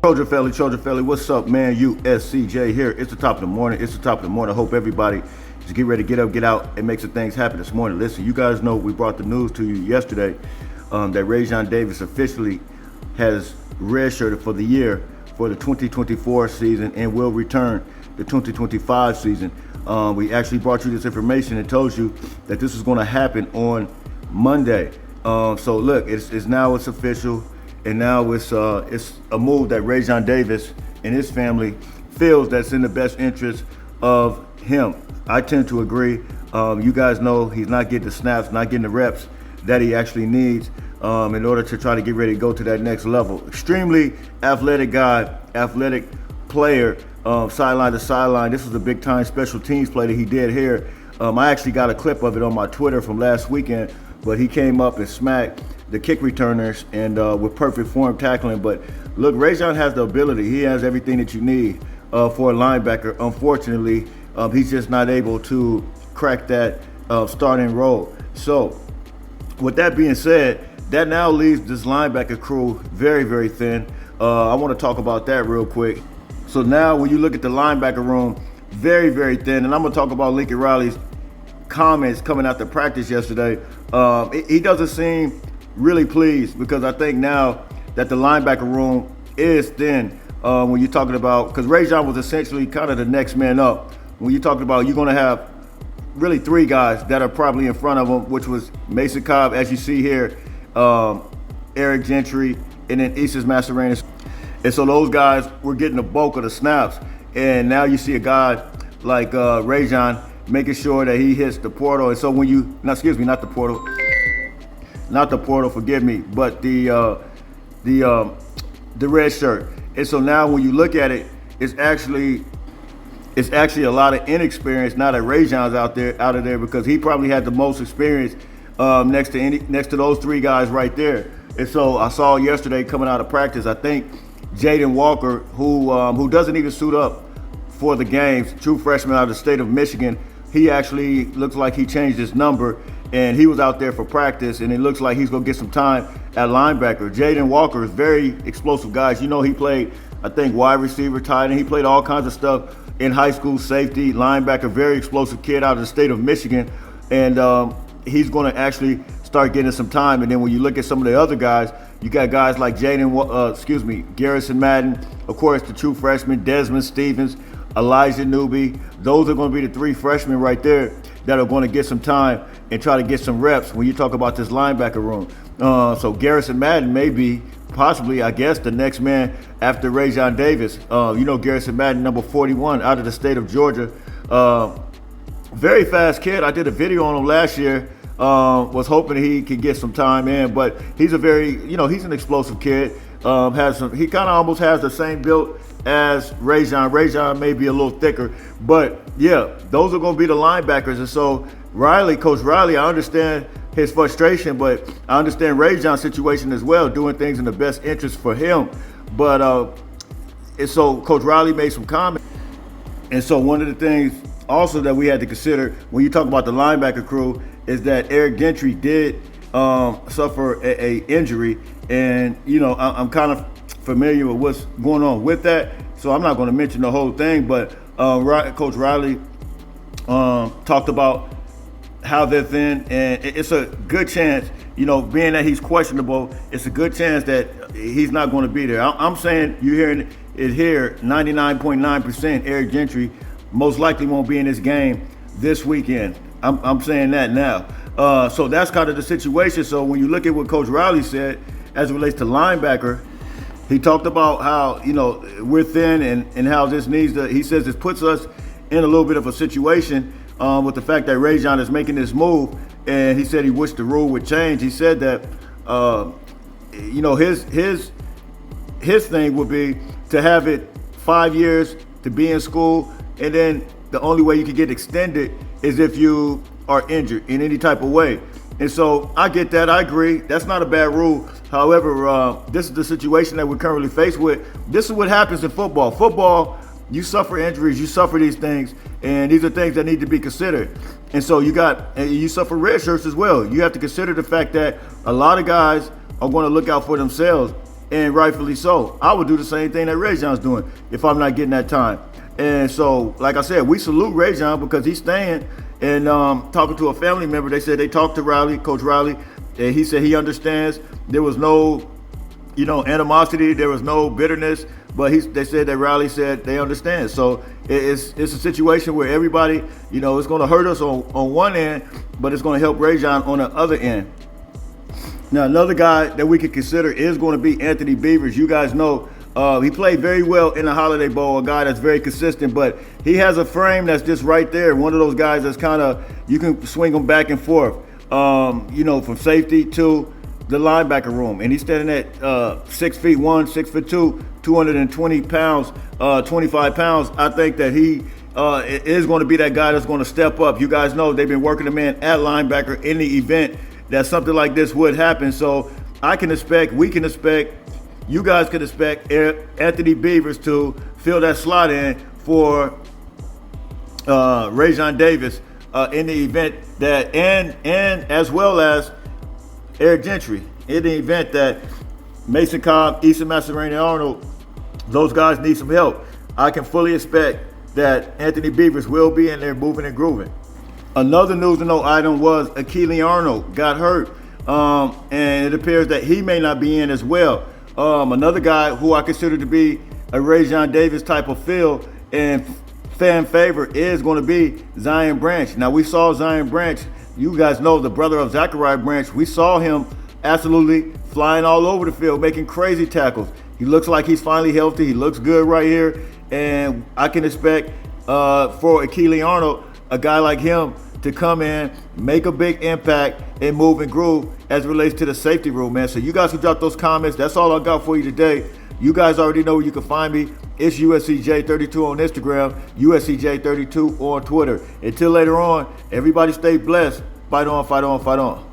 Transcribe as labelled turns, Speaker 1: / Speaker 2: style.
Speaker 1: Trojan Felly, what's up, man? USCJ here. It's the top of the morning. I hope everybody is getting ready to get up, get out, and make some things happen this morning. Listen, you guys know we brought the news to you yesterday that Rayan Davis officially has redshirted for the year for the 2024 season and will return the 2025 season. We actually brought you this information and told you that this is going to happen on Monday. So look, it's official. And now it's a move that Rayan Davis and his family feels that's in the best interest of him. I tend to agree. You guys know he's not getting the snaps, not getting the reps that he actually needs in order to try to get ready to go to that next level. Extremely athletic guy, athletic player, sideline to sideline. This was a big time special teams play that he did here. I actually got a clip of it on my Twitter from last weekend, but he came up and smacked the kick returners and with perfect form tackling. But look, Rayan has the ability. He has everything that you need for a linebacker. Unfortunately, he's just not able to crack that starting role. So with that being said, that now leaves this linebacker crew very, very thin. I want to talk about that real quick. So now when you look at the linebacker room, very, very thin. And I'm going to talk about Lincoln Riley's comments coming out to practice yesterday. He doesn't seem really pleased because I think now that the linebacker room is thin when you're talking about, because Rayan was essentially kind of the next man up. When you're talking about, you're going to have really three guys that are probably in front of him, which was Mason Cobb, as you see here, Eric Gentry, and then Isis Mascarenas. And so those guys were getting the bulk of the snaps. And now you see a guy like Rayan making sure that he hits the portal. And so when you, not the portal, forgive me, but the red shirt. And so now when you look at it, it's actually a lot of inexperience now that Rayan's out of there because he probably had the most experience next to those three guys right there. And so I saw yesterday coming out of practice, I think Jaden Walker, who doesn't even suit up for the games, true freshman out of the state of Michigan, he actually looks like he changed his number. And he was out there for practice, and it looks like he's going to get some time at linebacker. Jaden Walker is very explosive guys. You know, he played, I think, wide receiver, tight end. He played all kinds of stuff in high school, safety, linebacker, very explosive kid out of the state of Michigan. And he's going to actually start getting some time. And then when you look at some of the other guys, you got guys like Garrison Madden, of course, the true freshman, Desmond Stevens, Elijah Newby. Those are going to be the three freshmen right there that are going to get some time and try to get some reps when you talk about this linebacker room. So Garrison Madden may be possibly, I guess, the next man after Rayan Davis. You know Garrison Madden, number 41 out of the state of Georgia. Very fast kid. I did a video on him last year. Was hoping he could get some time in, but he's he's an explosive kid. He kind of almost has the same build as Rayan. Rayan may be a little thicker, but yeah, those are going to be the linebackers. And so Coach Riley, I understand his frustration, but I understand Rayan's situation as well, doing things in the best interest for him. But and so Coach Riley made some comments. And so one of the things also that we had to consider when you talk about the linebacker crew is that Eric Gentry did suffer a injury, and I'm kind of familiar with what's going on with that, so I'm not going to mention the whole thing. But Coach Riley talked about how they're thin, and it's a good chance, being that he's questionable, it's a good chance that he's not going to be there. I'm saying you're hearing it here, 99.9% Eric Gentry most likely won't be in this game this weekend. I'm saying that now. So that's kind of the situation. So when you look at what Coach Riley said as it relates to linebacker, he talked about how, we're thin and how this he says this puts us in a little bit of a situation with the fact that Rayan is making this move. And he said he wished the rule would change. He said that, his thing would be to have it 5 years to be in school, and then the only way you can get extended is if you are injured in any type of way. And so I get that. I agree. That's not a bad rule. However, this is the situation that we're currently faced with. This is what happens in football. Football, you suffer injuries, you suffer these things, and these are things that need to be considered. And so you suffer red shirts as well. You have to consider the fact that a lot of guys are going to look out for themselves. and rightfully so. I would do the same thing that Rayan's doing if I'm not getting that time. And so, like I said, we salute Rayan because he's staying. And talking to a family member, they said they talked to Coach Riley, and he said he understands. There was no, animosity. There was no bitterness. But they said that Riley said they understand. So it's a situation where everybody, it's going to hurt us on one end, but it's going to help Rayan on the other end. Now, another guy that we could consider is going to be Anthony Beavers. You guys know he played very well in the Holiday Bowl, a guy that's very consistent, but he has a frame that's just right there. One of those guys that's kind of, you can swing him back and forth, from safety to the linebacker room. And he's standing at 6'1", 6'2", 220 pounds, 25 pounds. I think that he is going to be that guy that's going to step up. You guys know they've been working him in at linebacker in the event that something like this would happen. So we can expect, you guys can expect Anthony Beavers to fill that slot in for Rayan Davis in the event that, and as well as Eric Gentry, in the event that Mason Cobb, Easton Massaraney-Arnold, those guys need some help. I can fully expect that Anthony Beavers will be in there moving and grooving. Another news to know item was Achille Arnold got hurt, and it appears that he may not be in as well. Another guy who I consider to be a Rayan Davis type of feel and fan favorite is going to be Zion Branch. Now, we saw Zion Branch, you guys know the brother of Zachariah Branch, we saw him absolutely flying all over the field, making crazy tackles. He looks like he's finally healthy. He looks good right here. And I can expect for Achille Arnold, a guy like him, to come in, make a big impact, and move and groove as it relates to the safety room, man. So you guys can drop those comments. That's all I got for you today. You guys already know where you can find me. It's USCJ32 on Instagram, USCJ32 on Twitter. Until later on, everybody stay blessed. Fight on, fight on, fight on.